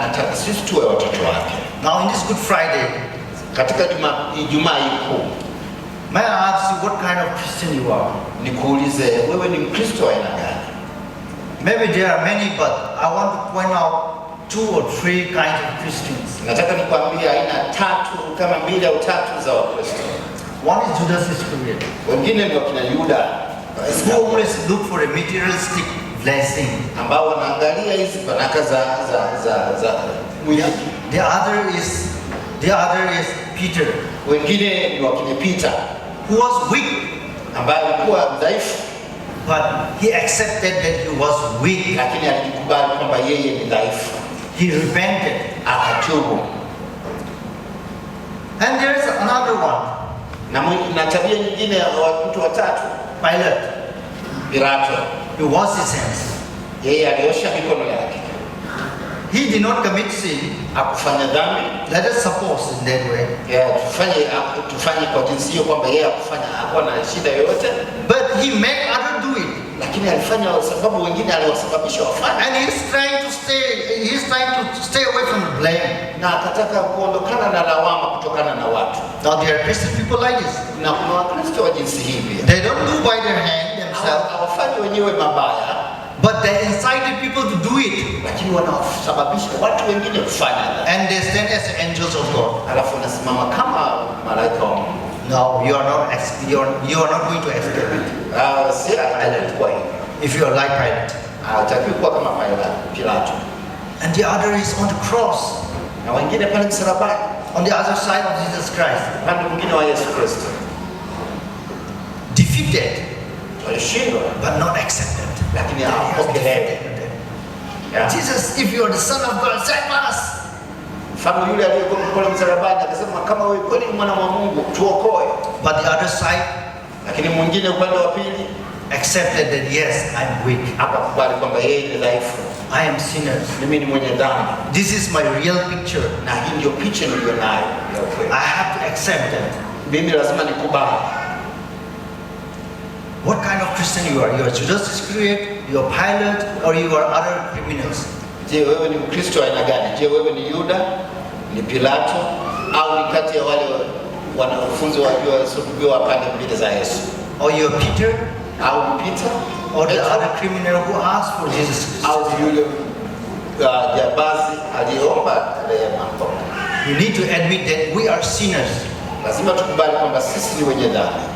Anataka sisi tuwe watoto wake. Now in this Good Friday, katika Ijumaa hii, may I ask you what kind of Christian you are? Nikuulize wewe ni Mkristo wa aina gani? Maybe there are many, but I want to point out 2 or 3 kinds of Christians. Nataka nikwambie aina 3 kama 2 au 3 za Wakristo. One is Judas Iscariot. Wengine ni wakina Yuda, who always look for a materialistic blessing. Ambao wanaangalia hizi baraka za mwili. The other is Peter. Wengine ni wakina Peter, who was weak, ambaye alikuwa dhaifu, but he accepted that he was weak. Lakini alikubali kwamba yeye ni dhaifu. He repented, akatubu. And there is another one. Na tabia nyingine ya mtu wa tatu, Pilato. He washed his hands. Yeye aliosha mikono yake. He did not commit sin. Hakufanya dhambi. Let us suppose in that way. Tufanye kwa jinsi hiyo kwamba yeye hakuwa na shida yoyote. But he made others do it. Lakini alifanya sababu wengine aliwasababisha wafanye. And he is trying to stay away from the blame. Na akataka kuondokana na lawama kutokana na watu. Now there are Christian people like this. Na kuna Wakristo wa jinsi hivi. They don't do by their hand themselves. Hawafanyi wenyewe mabaya. But they incited people to do it. Lakini wanasababisha watu wengine kufanya. And they stand as angels of God. Alafu wanasimama kama malaika wa Mungu. No, you are not going to escape it. If you are like Pilate. And the other is on the cross. On the other side of Jesus Christ. Defeated, but not accepted. Jesus, if you are the Son of God, save us. Yule aliyekuwa pale msalabani akasema kama wewe kweli mwana wa Mungu tuokoe. But the other side, lakini mwingine upande wa pili, accepted that yes, I'm weak. Akakubali kwamba yeye ni dhaifu. I am sinners. Mimi ni mwenye dhambi. This is my real picture. Na hii ndio picha nilionayo. I have to accept that. Mimi lazima nikubali. What kind of Christian you are? You are Judas Iscariot, you are Pilate, or you are other criminals? Je, wewe ni Mkristo aina gani? Je, wewe ni Yuda, ni Pilato, au ni kati ya wale wanafunzi waliosulubiwa pande mbili za Yesu? Or you are Peter, au Peter, or the other criminal who asked for Jesus? Au yule jambazi aliomba rehema. You need to admit that we are sinners. Lazima tukubali kwamba sisi ni wenye dhambi.